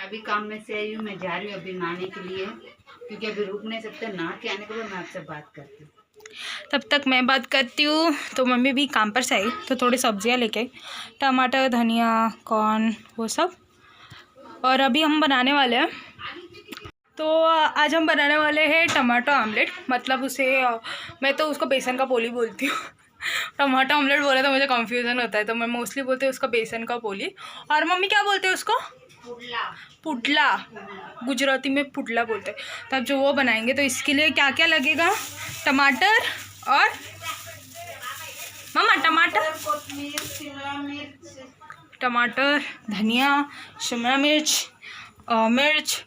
अभी काम में से आई हूँ, मैं जा रही हूँ अभी नहाने के लिए, क्योंकि अभी रुक नहीं सकते। नहा के आने के बाद मैं आपसे बात करती हूँ। तब तक मैं बात करती हूँ। तो मम्मी भी काम पर से आई तो थोड़ी सब्जियाँ लेके आई, टमाटर, धनिया, कॉर्न, वो सब। और अभी हम बनाने वाले हैं, तो आज हम बनाने वाले हैं टमाटो ऑमलेट। मतलब उसे मैं तो उसको बेसन का पोली बोलती हूँ। टमाटो ऑमलेट बोले तो मुझे कंफ्यूजन होता है, तो मैं मोस्टली बोलती हूँ उसका बेसन का पोली। और मम्मी क्या बोलते हैं उसको? पुडला। गुजराती में पुडला बोलते हैं। तब जो वो बनाएंगे, तो इसके लिए क्या क्या लगेगा? टमाटर और मम्मा टमाटर, धनिया, शिमला मिर्च, मिर्च,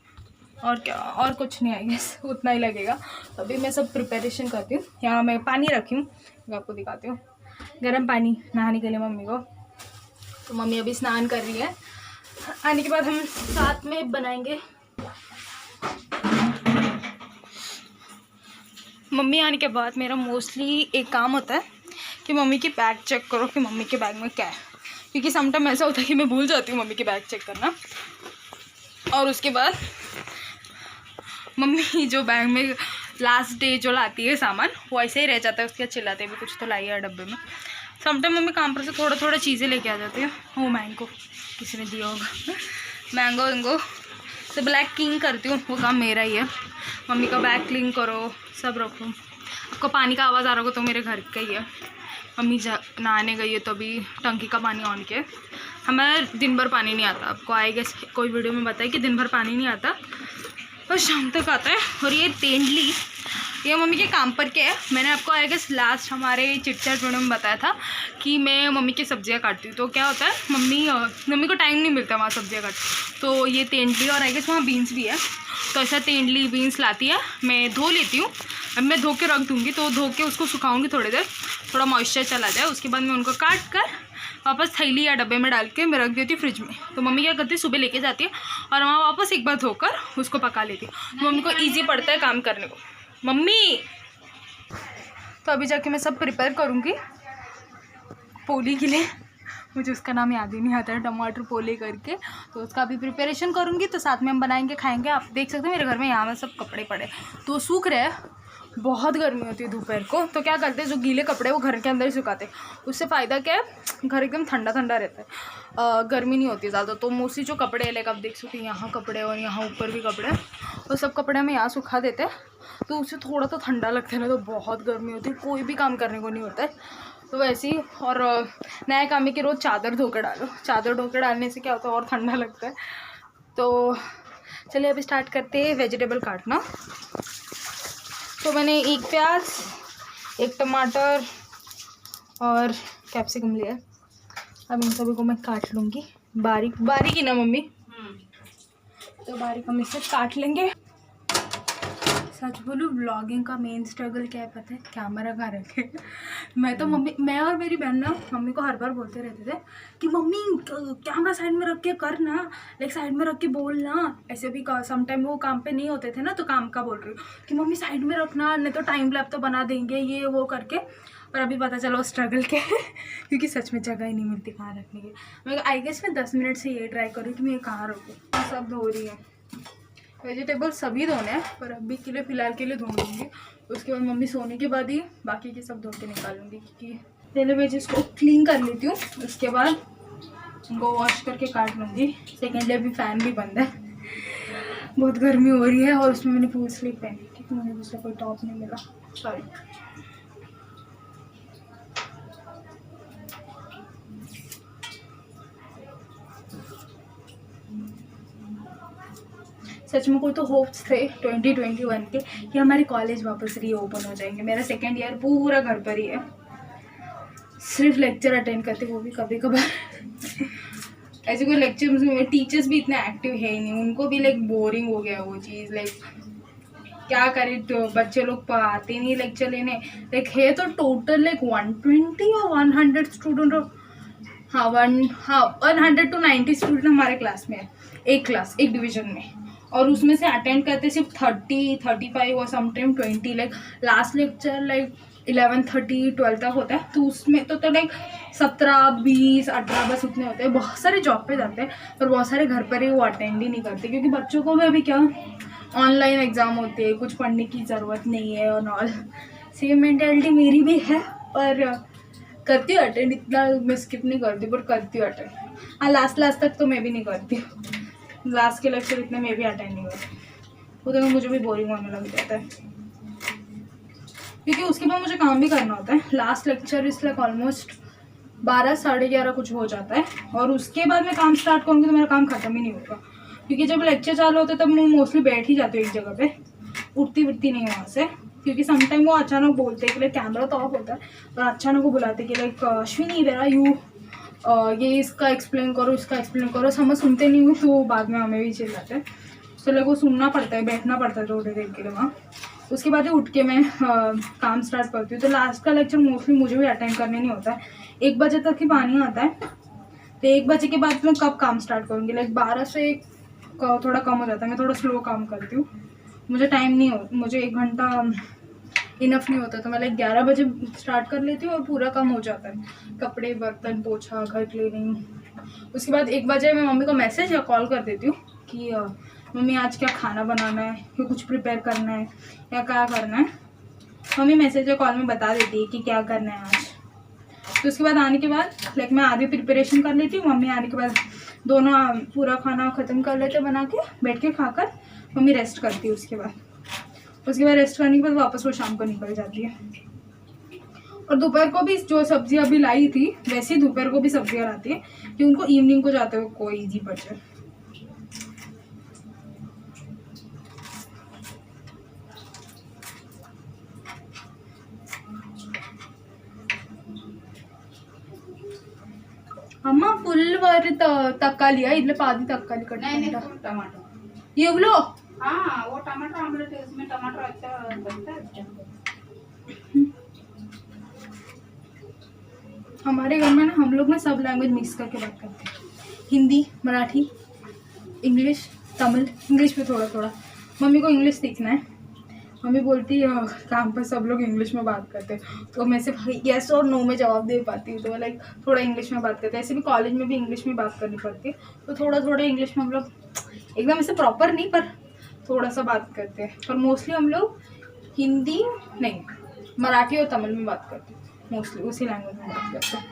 और क्या, और कुछ नहीं, आई गेस उतना ही लगेगा। तो अभी मैं सब प्रिपरेशन करती हूँ। यहाँ मैं पानी रखी हूँ, मैं आपको दिखाती हूँ। गर्म पानी नहाने के लिए मम्मी को। तो मम्मी अभी स्नान कर रही है, आने के बाद हम साथ में बनाएंगे। मम्मी आने के बाद मेरा मोस्टली एक काम होता है कि मम्मी की बैग चेक करो कि मम्मी के बैग में क्या है, क्योंकि समटाइम ऐसा होता है कि मैं भूल जाती हूँ मम्मी की बैग चेक करना। और उसके बाद मम्मी जो बैग में लास्ट डे जो लाती है सामान, वो ऐसे ही रह जाता है, उसके बाद चिल्लाते भी कुछ तो लाई है डब्बे में। समटाइम मम्मी काम पर से थोड़ा थोड़ा चीज़ें लेके आ जाती है। वो मैंगो किसी ने दिया होगा, मैंगो वैंगो तो ब्लैक क्लीन करती हूँ, वो काम मेरा ही है। मम्मी का बैग क्लीन करो, सब रखो। आपको पानी का आवाज़ आ रहा होगा तो मेरे घर का ही है। मम्मी नहाने गई है तो अभी टंकी का पानी ऑन किया। हमें दिन भर पानी नहीं आता, आपको आएगा कोई वीडियो में बताया कि दिन भर पानी नहीं आता और शाम तक आता है। और ये तेंदली, ये मम्मी के काम पर के है। मैंने आपको आई गेस लास्ट हमारे चिट-चैट वीडियो में बताया था कि मैं मम्मी की सब्जियां काटती हूँ। तो क्या होता है, मम्मी को टाइम नहीं मिलता वहाँ सब्जियां काट, तो ये तेंदली और आई गेस वहाँ बीन्स भी है। तो ऐसा तेंदली बीन्स लाती है, मैं धो लेती हूँ। अब मैं धो के रख दूँगी, तो धो के उसको सुखाऊँगी थोड़ी देर, थोड़ा मॉइस्चर चला जाए। उसके बाद मैं उनको काट कर वापस थैली या डब्बे में डाल के मैं रख देती हूँ फ्रिज में। तो मम्मी क्या करती है, सुबह लेके जाती है और वहाँ वापस एक बार धोकर उसको पका लेती है। तो मम्मी को ईजी पड़ता है काम करने को। मम्मी तो अभी जाके मैं सब प्रिपेयर करूँगी पोली के लिए। मुझे उसका नाम याद ही नहीं आता है, टमाटर पोले करके। तो उसका अभी प्रिपरेशन करूँगी, तो साथ में हम बनाएंगे, खाएंगे। आप देख सकते हैं मेरे घर में यहाँ में सब कपड़े पड़े तो सूख रहे हैं। बहुत गर्मी होती है दोपहर को, तो क्या करते हैं, जो गीले कपड़े वो घर के अंदर ही सुखाते हैं। उससे फ़ायदा क्या है, घर एकदम ठंडा ठंडा रहता है, गर्मी नहीं होती ज़्यादा। तो मोस्टली जो कपड़े हैं, लाइक आप देख सकते हैं यहाँ कपड़े और यहाँ ऊपर भी कपड़े, वो सब कपड़े हमें यहाँ सुखा देते हैं। तो उससे थोड़ा तो ठंडा लगता है ना, तो बहुत गर्मी होती है, कोई भी काम करने को नहीं होता है। तो वैसे ही, और नया काम है कि रोज़ चादर धो के डालो। चादर धो के डालने से क्या होता है, और ठंडा लगता है। तो चलिए अभी स्टार्ट करते हैं वेजिटेबल काटना। तो मैंने एक प्याज, एक टमाटर और कैप्सिकम लिया। अब इन सभी को मैं काट लूँगी बारीक बारीक ही ना मम्मी? तो बारीक हम इसे काट लेंगे। सच बोलूँ, ब्लॉगिंग का मेन स्ट्रगल क्या है पता है? कैमरा कहाँ रखे। मैं और मेरी बहन ना मम्मी को हर बार बोलते रहते थे कि मम्मी कैमरा साइड में रख के कर ना, लाइक साइड में रख के बोल ना। ऐसे भी समटाइम वो काम पे नहीं होते थे ना, तो काम का बोल रही हूँ कि मम्मी साइड में रखना, नहीं तो टाइम लैप तो बना देंगे ये वो करके। पर अभी पता चला वो स्ट्रगल क्या है, क्योंकि सच में जगह ही नहीं मिलती कहाँ रखने की। मैं आई गेस मैं 10 मिनट से ये ट्राई करूँ कि मैं कहाँ रखूँ। सब धो रही है, वेजिटेबल सभी धोने हैं, पर अभी के लिए फ़िलहाल के लिए धो लूँगी। उसके बाद मम्मी सोने के बाद ही बाकी के सब धो के निकालूंगी, क्योंकि पहले वेजिस को क्लीन कर लेती हूँ, उसके बाद उनको वॉश करके काट लूँगी। सेकेंडली अभी फ़ैन भी बंद है, बहुत गर्मी हो रही है। और उसमें मैंने फुल स्लीव पहनी, क्योंकि मुझे दूसरा कोई टॉप नहीं मिला, सॉरी। सच में कोई तो होप्स थे 2021 के कि हमारे कॉलेज वापस रीओपन हो जाएंगे। मेरा सेकेंड ईयर पूरा घर पर ही है, सिर्फ लेक्चर अटेंड करते, वो भी कभी कभार। ऐसे कोई लेक्चर में टीचर्स भी इतने एक्टिव है ही नहीं, उनको भी लाइक बोरिंग हो गया वो चीज़। लाइक क्या करें, तो बच्चे लोग आते नहीं लेक्चर लेने। लाइक है तो टोटल लाइक 120 और 100 स्टूडेंट, हाँ 100 to 90 स्टूडेंट हमारे क्लास में है, एक डिवीज़न में। और उसमें से अटेंड करते सिर्फ 30, 35 और sometime 20। Like last lecture like 11:30 12 तक होता है, तो उसमें तो लाइक 17 20 18 बस उतने होते हैं। बहुत सारे जॉब पे जाते हैं पर बहुत सारे घर पर ही वो अटेंड ही नहीं करते, क्योंकि बच्चों को भी अभी क्या ऑनलाइन एग्ज़ाम होते हैं, कुछ पढ़ने की ज़रूरत नहीं है और ऑल। सेम मेंटेलिटी मेरी भी है, पर करती हूँ अटेंड, इतना मैं स्किप नहीं करती पर करती हूँ अटेंड। हाँ, लास्ट तक तो मैं भी नहीं करती हूँ, लास्ट के लेक्चर इतने मैं भी अटेंड नहीं करती, वो तो मुझे भी बोरिंग होने लग जाता है, क्योंकि उसके बाद मुझे काम भी करना होता है। लास्ट लेक्चर इस लाइक ऑलमोस्ट 12 साढ़े 11 कुछ हो जाता है, और उसके बाद मैं काम स्टार्ट करूँगी तो मेरा काम ख़त्म ही नहीं होगा, क्योंकि जब लेक्चर चालू होता है तब मैं मोस्टली बैठ ही जाती हूँ एक जगह पे, उठती नहीं वहाँ से, क्योंकि समटाइम वो अचानक बोलते हैं कि लाइक कैमरा तो ऑफ होता है, और अचानक वो बुलाते कि लाइक अश्विनी बेरा यू ये इसका एक्सप्लेन करो, इसका एक्सप्लेन करो, समझ सुनते नहीं हुई तो बाद में हमें भी चिल्लाते हैं, तो लाइक वो सुनना पड़ता है, बैठना पड़ता है थोड़ी देर के लिए वहाँ। उसके बाद ही उठ के मैं काम स्टार्ट करती हूँ। तो लास्ट का लेक्चर मोस्टली मुझे भी अटेंड करने नहीं होता है, 1 बजे तक ही पानी आता है, तो 1 बजे के बाद मैं कब काम स्टार्ट करूँगी, लाइक 12 से थोड़ा कम हो जाता है, मैं थोड़ा स्लो काम करती हूँ, मुझे टाइम नहीं हो, मुझे 1 घंटा इनफ नहीं होता, तो मैं लाइक 11 बजे स्टार्ट कर लेती हूँ और पूरा काम हो जाता है, कपड़े बर्तन पोछा घर क्लीनिंग। उसके बाद 1 बजे मैं मम्मी को मैसेज या कॉल कर देती हूँ कि मम्मी आज क्या खाना बनाना है, या कुछ प्रिपेयर करना है या क्या करना है। मम्मी मैसेज या कॉल में बता देती है कि क्या करना है आज। तो उसके बाद आने के बाद लाइक मैं आधी प्रिपरेशन कर लेती हूँ, मम्मी आने के बाद दोनों पूरा खाना ख़त्म कर लेते बना के, बैठ के खाकर मम्मी रेस्ट करती है। उसके बाद रेस्ट करने के बाद वापस वो शाम को निकल जाती है। और दोपहर को भी जो सब्जियाँ अभी लाई थी वैसे ही दोपहर को भी सब्जियाँ लाती है, कि उनको इवनिंग को जाते हुए कोई ईजी पड़ जाए। అమ్మ ఫుల్ వరి తక్కాలియా ఇట్లా పాది తక్కాలి కట్టుకుంటా टमाटर ఇవ్వలో हाँ वो टमाटर आमलेट है, उसमें टमाटर अच्छा बनता है अच्छा। हमारे घर में ना हम लोग ना सब लैंग्वेज मिक्स करके बात करते हैं, हिंदी मराठी इंग्लिश तमिल, इंग्लिश में थोड़ा थोड़ा। मम्मी को इंग्लिश सीखना है, मम्मी बोलती है काम पर सब लोग इंग्लिश में बात करते हैं, तो मैं सिर्फ यस और नो में जवाब दे पाती हूँ, तो लाइक थोड़ा इंग्लिश में बात करते हैं। ऐसे भी कॉलेज में भी इंग्लिश में बात करनी पड़ती है, तो थोड़ा थोड़ा इंग्लिश में हम लोग एकदम ऐसे प्रॉपर नहीं पर थोड़ा सा बात करते हैं। पर मोस्टली हम लोग हिंदी नहीं मराठी और तमिल में बात करते हैं, मोस्टली उसी लैंग्वेज में बात करते हैं।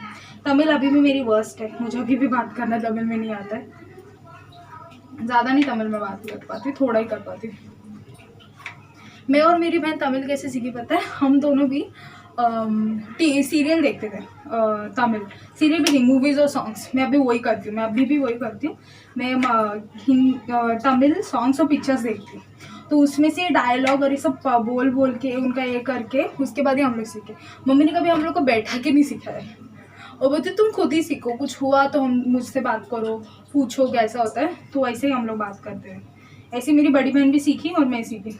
तमिल अभी भी मेरी वर्स्ट है, मुझे अभी भी बात करना तमिल में नहीं आता है, ज़्यादा नहीं तमिल में बात कर पाती, थोड़ा ही कर पाती हूँ। मैं और मेरी बहन तमिल कैसे सीखी पता है, हम दोनों भी सीरियल देखते थे, तमिल सीरियल भी नहीं, मूवीज़ और सॉन्ग्स। मैं अभी वही करती हूँ, मैं अभी भी वही करती हूँ। मैं तमिल सॉन्ग्स और पिक्चर्स देखती हूँ, तो उसमें से डायलॉग और ये सब बोल के उनका ये करके उसके बाद ही हम लोग सीखे। मम्मी ने कभी हम लोग को बैठा के नहीं सिखाया है, और बोलते तुम खुद ही सीखो, कुछ हुआ तो हम मुझसे बात करो, पूछो कैसा होता है, तो वैसे ही हम लोग बात करते हैं। ऐसे मेरी बड़ी बहन भी सीखी और मैं सीखी।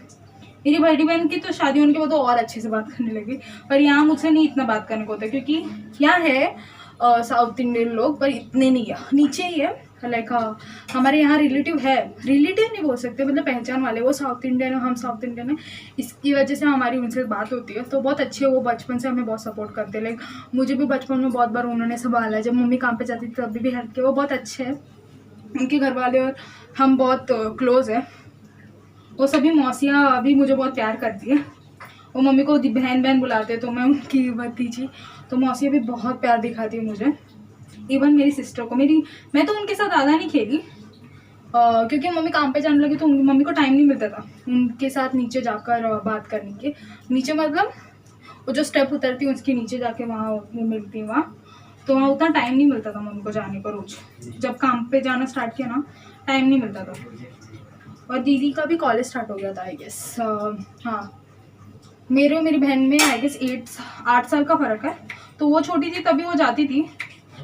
मेरी बड़ी बहन की तो शादी होने के बाद तो और अच्छे से बात करने लगी, पर यहाँ मुझसे नहीं इतना बात करने को होता, क्योंकि यहाँ है साउथ इंडियन लोग पर इतने नहीं है, नीचे ही है। लाइक हमारे यहाँ रिलेटिव नहीं बोल सकते, मतलब पहचान वाले, वो साउथ इंडियन है, हम साउथ इंडियन है, इसकी वजह से हमारी उनसे बात होती है। तो बहुत अच्छे, वो बचपन से हमें बहुत सपोर्ट करते हैं। लाइक मुझे भी बचपन में बहुत बार उन्होंने संभाला है, जब मम्मी काम पे जाती थी तभी भी हेल्प किया। वो बहुत अच्छे हैं, उनके घर वाले और हम बहुत क्लोज है। वो सभी मौसियाँ अभी मुझे बहुत प्यार करती है, वो मम्मी को बहन बुलाते हैं, तो मैं उनकी भतीजी, तो मौसियाँ भी बहुत प्यार दिखाती है मुझे। इवन मेरी सिस्टर को, मैं तो उनके साथ ज़्यादा नहीं खेली, क्योंकि मम्मी काम पे जाने लगी तो मम्मी को टाइम नहीं मिलता था उनके साथ नीचे जाकर बात करने के। नीचे मतलब वो जो स्टेप उतरती उसके नीचे जाके वहाँ मिलती वहाँ, तो वहाँ उतना टाइम नहीं मिलता था मम्मी को जाने को रोज़। जब काम पे जाना स्टार्ट किया ना, टाइम नहीं मिलता था। और दीदी का भी कॉलेज स्टार्ट हो गया था आई गेस। हाँ, मेरे और मेरी बहन में आई गेस 8 साल का फ़र्क है, तो वो छोटी थी तभी वो जाती थी,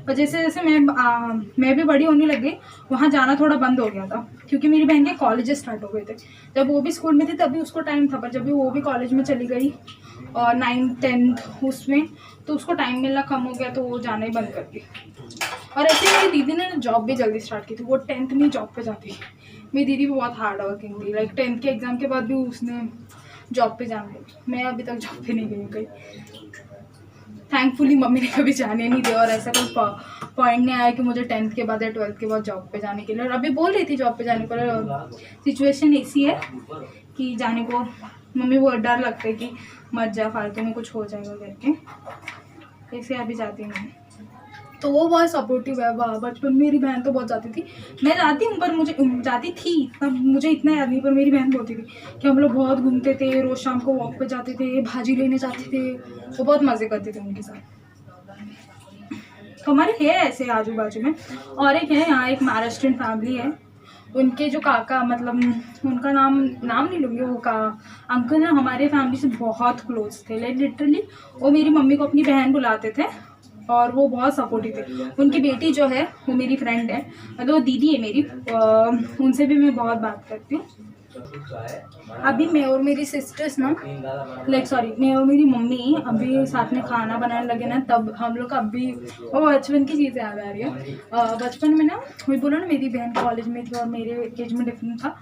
पर जैसे जैसे मैं भी बड़ी होने लगी, वहाँ जाना थोड़ा बंद हो गया था, क्योंकि मेरी बहन के कॉलेजेस स्टार्ट हो गए थे। जब वो भी स्कूल में थी तभी उसको टाइम था, पर जब भी वो भी कॉलेज में चली गई और 9th 10th उसमें, तो उसको टाइम मिलना कम हो गया, तो वो जाना ही बंद कर दी। और ऐसे मेरी दीदी ने जॉब भी जल्दी स्टार्ट की थी, वो 10th में जॉब पे जाती। मेरी दीदी भी बहुत हार्ड वर्किंग थी, लाइक 10th के एग्ज़ाम के बाद भी उसने जॉब पे जाने लगी। मैं अभी तक जॉब पे नहीं गई कहीं, थैंकफुली मम्मी ने कभी जाने नहीं दिया, और ऐसा कोई पॉइंट नहीं आया कि मुझे 10th के बाद या 12th के बाद जॉब पे जाने के लिए। और अभी बोल रही थी जॉब पे जाने को, सिचुएशन ऐसी है कि जाने को मम्मी वो डर लगता है कि मत जा, फालतू में कुछ हो जाएगा करके, ऐसे अभी जाती नहीं। तो वो बहुत सपोर्टिव है। वाह, बचपन में मेरी बहन तो बहुत जाती थी, मैं जाती हूँ पर मुझे जाती थी तब मुझे इतना याद नहीं, पर मेरी बहन बोलती थी कि हम लोग बहुत घूमते थे, रोज़ शाम को वॉक पे जाते थे, भाजी लेने जाते थे, वो बहुत मज़े करते थे उनके साथ। तो हमारे है ऐसे आजू बाजू में। और एक है यहाँ, एक महाराष्ट्रियन फैमिली है, उनके जो काका, मतलब उनका नाम नहीं लूँगी, वो का अंकल ना हमारे फैमिली से बहुत क्लोज थे, लाइक लिटरली वो मेरी मम्मी को अपनी बहन बुलाते थे और वो बहुत सपोर्टिव थे। उनकी बेटी जो है वो मेरी फ्रेंड है, मतलब वो दीदी है मेरी, उनसे भी मैं बहुत बात करती हूँ। अभी मैं और मेरी सिस्टर्स ना, मैं और मेरी मम्मी अभी साथ में खाना बनाने लगे ना, तब हम लोग अभी वो बचपन की चीज़ें याद आ रही है। बचपन में ना, वही बोला ना, मेरी बहन कॉलेज में थी और मेरे एज में डिफरेंट था,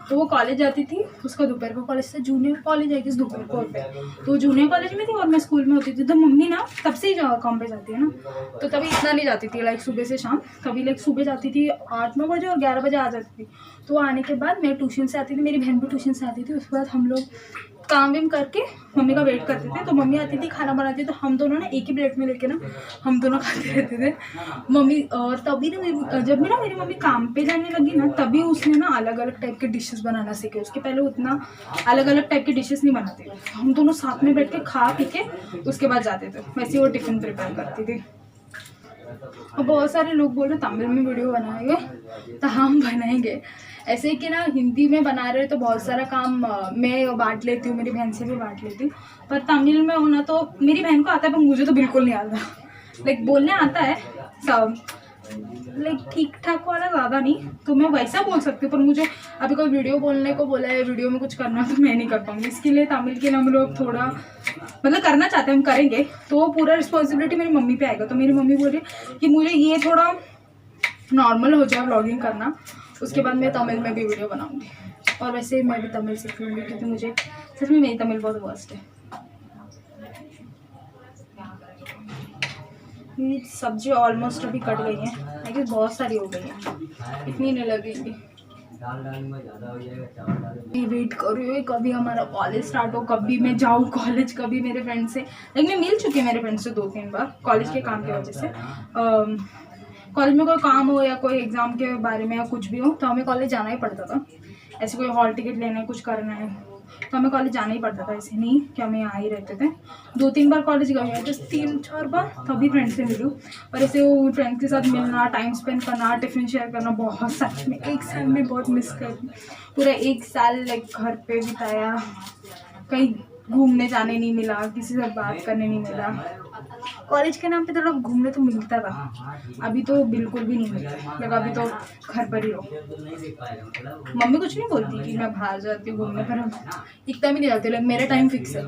तो वो कॉलेज जाती थी, उसका दोपहर को कॉलेज से जूनियर कॉलेज है कि दोपहर को होता है, तो जूनियर कॉलेज में थी और मैं स्कूल में होती थी। तो मम्मी ना तब से ही काम पे जाती है ना, तो तभी इतना नहीं जाती थी, लाइक सुबह से शाम, कभी लाइक सुबह जाती थी 8-9 बजे और 11 बजे आ जाती थी। तो आने के बाद मैं ट्यूशन से आती थी, मेरी बहन भी ट्यूशन से आती थी, उसके बाद हम लोग काम वाम करके मम्मी का वेट करते थे। तो मम्मी आती थी, खाना बनाती, तो हम दोनों ना एक ही प्लेट में लेके ना हम दोनों खाते रहते थे मम्मी। और तभी ना जब भी ना मेरी मम्मी काम पे जाने लगी ना, तभी उसने ना अलग अलग टाइप के डिशेस बनाना सीखे। उसके पहले उतना अलग अलग टाइप के डिशेस नहीं बनाते, हम दोनों साथ में बैठ के खा पी के उसके बाद जाते थे, वैसे वो टिफ़िन प्रिपेयर करती थी। और बहुत सारे लोग बोल रहे तमिल में वीडियो बनाएंगे, तो हम बनाएंगे। ऐसे ही कि ना हिंदी में बना रहे तो बहुत सारा काम मैं बांट लेती हूँ, मेरी बहन से भी बांट लेती हूँ, पर तमिल में होना तो मेरी बहन को आता है पर मुझे तो बिल्कुल नहीं आता। लाइक बोलने आता है सब, लाइक ठीक ठाक वाला ज़्यादा नहीं, तो मैं वैसा बोल सकती हूँ, पर मुझे अभी कोई वीडियो बोलने को बोला है, वीडियो में कुछ करना, तो मैं नहीं कर पाऊँगी। इसके लिए तमिल के ना हम लोग थोड़ा मतलब करना चाहते हैं, हम करेंगे, तो वो पूरा रिस्पॉन्सिबिलिटी मेरी मम्मी पे आएगा। तो मेरी मम्मी बोल रही कि मुझे ये थोड़ा नॉर्मल हो जाए व्लॉगिंग करना, उसके बाद मैं तमिल में भी वीडियो बनाऊँगी। और वैसे मैं भी तमिल सीख लूँगी, क्योंकि मुझे सच में मेरी तमिल बहुत वर्स्ट है। मेरी सब्जी ऑलमोस्ट अभी कट गई है, आई गेस बहुत सारी हो गई है, इतनी नहीं लगेगी। मैं वेट कर रही हूँ कभी हमारा कॉलेज स्टार्ट हो, कभी मैं जाऊँ कॉलेज, कभी मेरे फ्रेंड से, लेकिन मैं मिल चुकी हूँ मेरे फ्रेंड से 2-3 बार कॉलेज के काम की वजह से। कॉलेज में कोई काम हो या कोई एग्ज़ाम के बारे में या कुछ भी हो, तो हमें कॉलेज जाना ही पड़ता था। ऐसे कोई हॉल टिकट लेना है, कुछ करना है, तो हमें कॉलेज जाना ही पड़ता था, ऐसे नहीं कि हम यहाँ ही रहते थे। 2-3 बार कॉलेज गए हैं, जस्ट 3-4 बार, तभी फ्रेंड से मिलूँ। और ऐसे वो फ्रेंड्स के साथ मिलना, टाइम स्पेंड करना, टिफ़िन शेयर करना, बहुत सच में 1 साल में बहुत मिस कर, पूरा 1 साल लाइक घर पे बिताया, कहीं घूमने जाने नहीं मिला, किसी से बात करने नहीं मिला। कॉलेज के नाम पे थोड़ा घूमने तो मिलता था, अभी तो बिल्कुल भी नहीं मिलता, लगा अभी तो घर पर ही हो। मम्मी कुछ नहीं बोलती कि मैं बाहर जाती हूँ घूमने, पर हम इतना भी नहीं जाते, लाइक मेरा टाइम फिक्स है,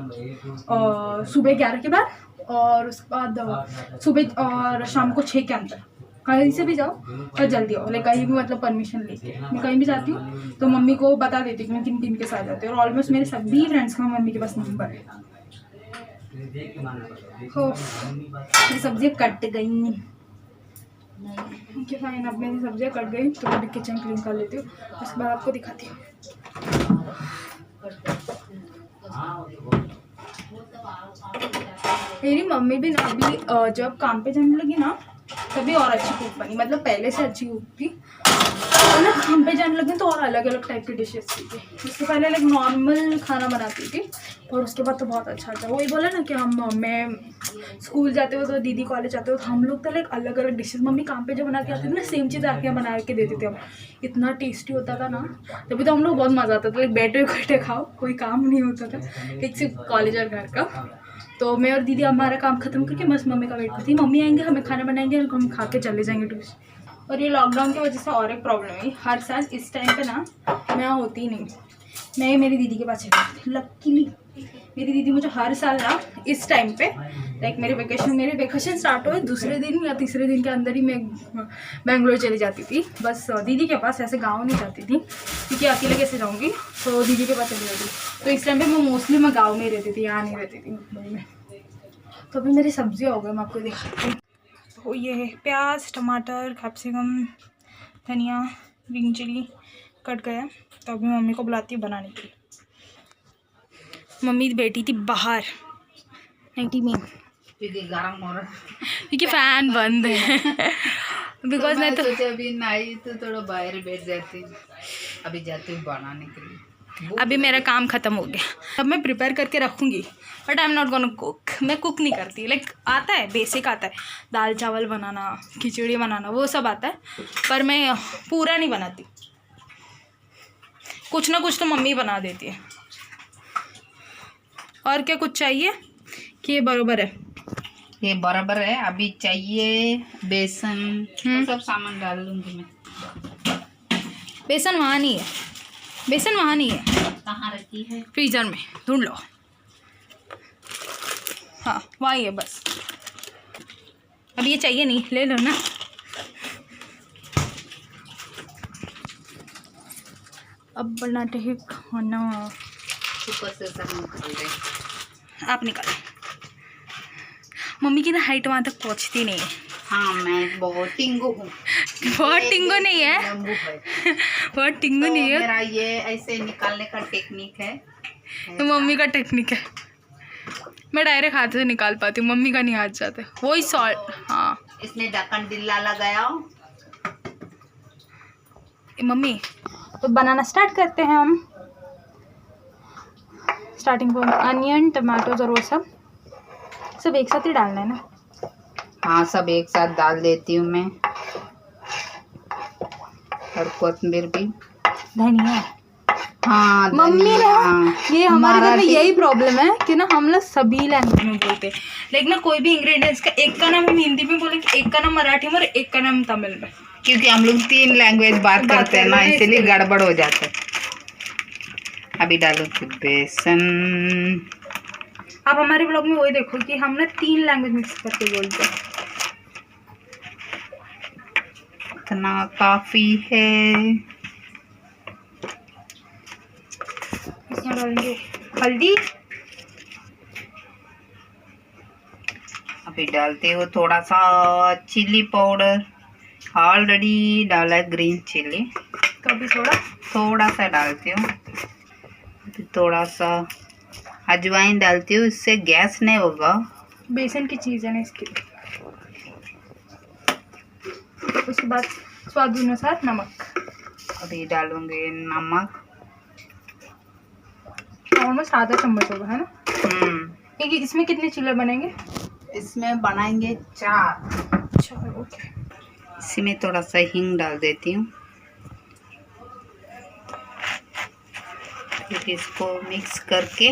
और सुबह 11 के बाद, और उसके बाद सुबह और शाम को 6 के अंदर कहीं से भी जाओ और जल्दी आओ, लाइक कहीं भी मतलब परमिशन लेके मैं कहीं भी जाती हूँ तो मम्मी को बता देती हूँ कि मैं किन किन के साथ जाती हूँ। और ऑलमोस्ट मेरे सभी फ्रेंड्स का मम्मी के पास नंबर है। मेरी सब्जियाँ कट गई, ओके फाइन, अब मेरी सब्जियाँ कट गई तो मैं किचन क्लीन कर लेती हूँ, उसके बाद आपको दिखाती हूँ। मेरी मम्मी भी ना अभी जब काम पे जाने लगी ना, तभी और अच्छी कुक बनी, मतलब पहले से अच्छी कुक थी, और ना काम पे जाने लगे तो और अलग अलग टाइप की डिशेस सीखी। उससे पहले लाइक नॉर्मल खाना बनाती थी, और उसके बाद तो बहुत अच्छा था। वही बोला ना कि मैं स्कूल जाते हो तो दीदी कॉलेज जाते हो, तो हम लोग तो लाइक अलग अलग डिशेस, मम्मी काम पे जो बना के आती थी ना, सेम चीज़ आके बना के देते थे हम, इतना टेस्टी होता था ना, तभी तो हम लोग बहुत मज़ा आता था, लाइक बैठे बैठे खाओ, कोई काम नहीं होता था, एक सिर्फ कॉलेज और घर का। तो मैं और दीदी हमारा काम ख़त्म करके बस मम्मी का वेट करती, मम्मी आएंगे, हमें खाना बनाएंगे और हम खा के चले जाएंगे ट्यूशन। और ये लॉकडाउन की वजह से और एक प्रॉब्लम है, हर साल इस टाइम पे ना मैं यहाँ होती ही नहीं, मैं मेरी दीदी के पास चली। लकीली मेरी दीदी मुझे हर साल ना इस टाइम पे लाइक मेरे वेकेशन स्टार्ट हुए दूसरे दिन या तीसरे दिन के अंदर ही मैं बेंगलोर चली जाती थी। बस दीदी के पास, ऐसे गाँव नहीं जाती थी क्योंकि अकेले कैसे जाऊँगी, तो दीदी के पास चली जाती। तो इस टाइम पे मैं मोस्टली मैं गाँव में ही रहती थी, यहाँ नहीं रहती थी मुंबई में। तो अभी मेरी सब्जियाँ हो गई, मैं आपको दिखाती हूँ। तो ये है प्याज, टमाटर, कैप्सिकम, धनिया, ग्रीन चिली कट गया। तो अभी मम्मी को बुलाती हूँ बनाने के लिए। मम्मी बैठी थी बाहर नाइटी में क्योंकि गर्म हो रहा है, क्योंकि फ़ैन बंद है। बिकॉज मैं तो सोचे अभी नाई तो थोड़ा बाहर बैठ जाती, अभी जाती हूँ बनाने के लिए। अभी मेरा काम ख़त्म हो गया, अब मैं प्रिपेयर करके रखूँगी, but I am not gonna cook. मैं कुक नहीं करती, लाइक आता है, बेसिक आता है, दाल चावल बनाना, खिचड़ी बनाना, वो सब आता है, पर मैं पूरा नहीं बनाती। कुछ ना कुछ तो मम्मी बना देती है। और क्या कुछ चाहिए कि ये बराबर है? ये बराबर है। अभी चाहिए बेसन, तो सब सामान डाल लूँगी मैं। बेसन वहाँ नहीं है, बेसन वहाँ नहीं है। कहाँ रखी है? फ्रीज़र में, ढूंढ लो। हाँ वही है बस। अब ये चाहिए नहीं, ले लो ना। अब बनाते हैं खाना। ऊपर से सब निकाल दे। आप निकालो। मम्मी की ना हाइट वहाँ तक पहुँचती नहीं है। हाँ मैं बहुत टिंगू हूँ। बहुत टिंगो नहीं है, लंबू है। बहुत टिंगो तो नहीं है। मेरा ये ऐसे निकालने का टेक्निक है। तो मम्मी का टेक्निक है। मैं डायरेक्ट हाथ से निकाल पाती हूँ, मम्मी का नहीं हाथ जाता। वही सॉल्ट। हाँ इसने ढक्कन ढीला लगाया। मम्मी तो बनाना स्टार्ट करते हैं हम। स्टार्टिंग में अनियन, टमाटोज और वो सब एक साथ ही डालना है ना? हाँ सब एक साथ डाल देती हूँ मैं, और कोथिंबीर भी, धनिया। हाँ मम्मी ना, ये हमारे घर में मराठी- यही प्रॉब्लम है कि ना हम लोग सभी लैंग्वेज में बोलते हैं, लेकिन ना कोई भी इंग्रेडिएंट्स का एक का नाम हम हिंदी में बोलेंगे, एक का नाम मराठी में और एक का नाम तमिल में, क्योंकि हम लोग 3 लैंग्वेज बात करते हैं ना, इसलिए गड़बड़ हो जाता है। अभी डालूंगी बेसन। आप हमारे ब्लॉग में वही देखो कि हम ना 3 लैंग्वेज मिक्स करके बोलते हैं। इतना काफी है। इसमें डालेंगे हल्दी। अभी डालते हो थोड़ा सा चिली पाउडर, ऑलरेडी डाला है ग्रीन चिली, तो अभी थोड़ा सा डालती हूँ। थोड़ा सा अजवाइन डालती हूँ, इससे गैस नहीं होगा। बेसन की चीज़ है ना इसके लिए। उसके बाद स्वाद अनुसार नमक। अभी डालूंगी नमक, ऑलमोस्ट आधा चम्मच होगा, है ना? क्योंकि इसमें कितने चिल्ले बनेंगे? इसमें बनाएंगे 4। अच्छा ओके। इसमें थोड़ा सा हींग डाल देती हूँ, फिर इसको मिक्स करके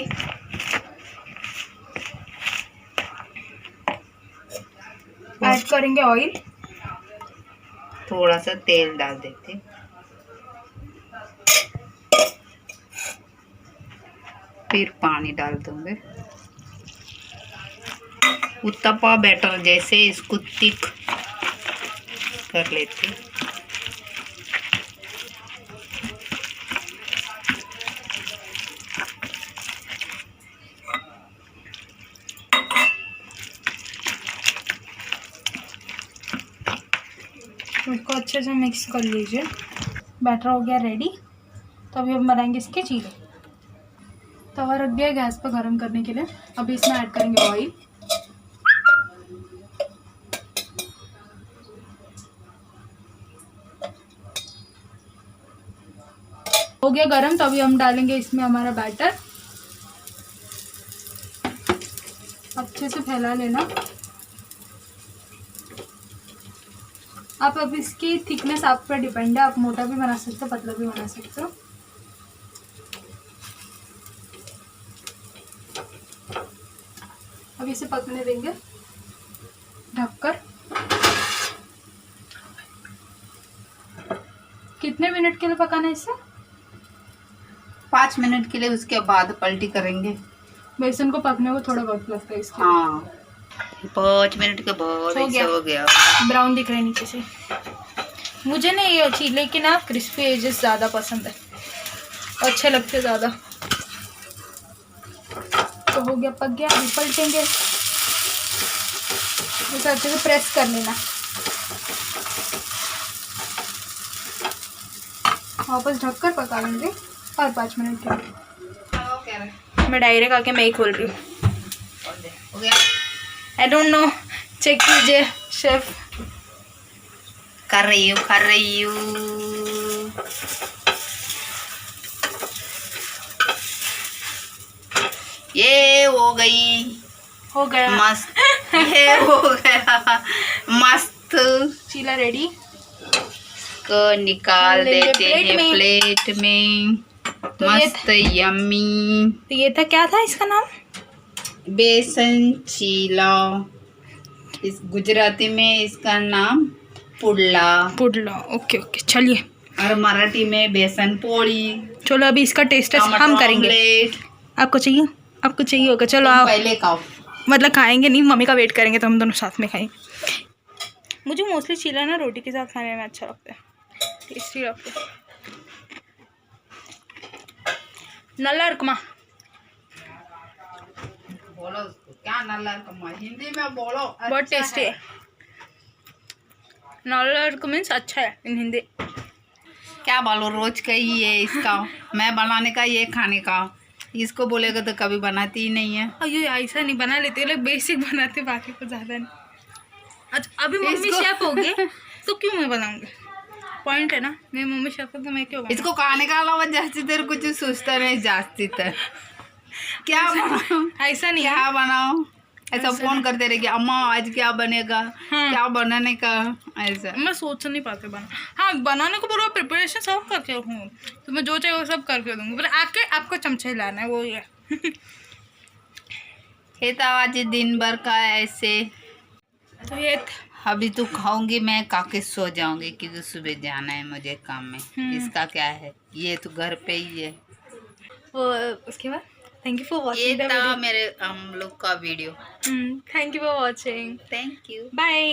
ऐड करेंगे ऑयल, थोड़ा सा तेल डाल देते हैं, फिर पानी डाल दूंगे। उत्तपा बैटर जैसे इसको थिक कर लेते हैं। इसको अच्छे से मिक्स कर लीजिए। बैटर हो गया रेडी। तो अभी हम बनाएंगे इसके चीले। तवा रख दिया गैस पर गर्म करने के लिए। अभी इसमें ऐड करेंगे ऑयल। हो गया गरम, तो अभी हम डालेंगे इसमें हमारा बैटर। अच्छे से फैला लेना। आप अब इसकी थिकनेस आप पर डिपेंड है, आप मोटा भी बना सकते हो, पतला भी बना सकते हो। अब इसे पकने देंगे ढककर। कितने मिनट के लिए पकाना है इसे? 5 मिनट के लिए, उसके बाद पलटी करेंगे। बेसन को पकने को थोड़ा वक्त लगता है इसके। हाँ 5 मिनट के बाद हो ऐसा हो गया। ब्राउन दिख रहा है नीचे से। मुझे ना ये चीले के ना क्रिस्पी एजेस ज़्यादा पसंद है, अच्छे लगते ज़्यादा। तो हो गया, पक गया। अभी पलटेंगे, इसे अच्छे से प्रेस कर लेना। वापस ढककर पका लेंगे और 5 मिनट के लिए। मैं डायरेक्ट आके मैं ही खोल रही हूँ। हो गया। आई डोंट नो, चेक कीजिए शेफ। कर रही हूँ। ये हो गया मस्त। ये हो गया मस्त। चीला रेडी को निकाल देते प्लेट हैं में। प्लेट में। तो मस्त यम्मी। तो ये था, क्या था इसका नाम? बेसन चीला। इस गुजराती में इसका नाम पुडला। पुडला। ओके ओके, चलिए। और मराठी में बेसन पोड़ी। चलो अभी इसका टेस्ट हम टमाटर करेंगे। ऑमलेट। आपको चाहिए होगा। चलो तुम आप पहले खाओ। मतलब खाएंगे नहीं, मम्मी का वेट करेंगे तो हम दोनों साथ में खाएंगे। मुझे मोस्टली चीला ना रोटी के साथ खाने में अच्छा लगता है, टेस्टी लगता है। नल्ला रकमा बोलो उसको, क्या नल्ला रकमा, हिंदी में बोलो। बहुत अच्छा टेस्टी है। नल्ला रकमा मीन्स अच्छा है इन हिंदी। क्या बोलो, रोज का ही है इसका। मैं बनाने का, ये खाने का। इसको बोलेगा तो कभी बनाती ही नहीं है। अयो ऐसा नहीं, बना लेते लोग, बेसिक बनाते, बाकी कुछ ज़्यादा नहीं। अच्छा अभी मम्मी इसको- शेफ हो गए तो क्यों मैं बनाऊंगी? पॉइंट है ना, मेरी मम्मी शेफ है तो मैं क्यों बनाऊं? इसको खाने का अलावा जास्ती देर कुछ सोचता नहीं। जास्ती तर क्या बनाओ, ऐसा नहीं है। क्या बनाओ, ऐसा ऐसा फोन करते रहे कि अम्मा आज क्या बनेगा, हाँ। क्या बनाने का, ऐसा। मैं सोच नहीं पाती बना। हाँ बनाने को बोलो, प्रिपरेशन सब करके हूँ, तो मैं जो चाहिए वो सब करके दूँगी, पर आके आपको चमचा ही लाना है, वो ही है। ये तो आज दिन भर का ऐसे। तो ये अभी तो खाऊंगी मैं, काके सो जाऊंगी क्योंकि सुबह जाना है मुझे काम में। इसका क्या है, ये तो घर पे ही है। वो उसके बाद थैंक यू फॉर ये वॉचिंग द था वीडियो। मेरे हम लोग का video. Thank you for watching. Thank you. Bye.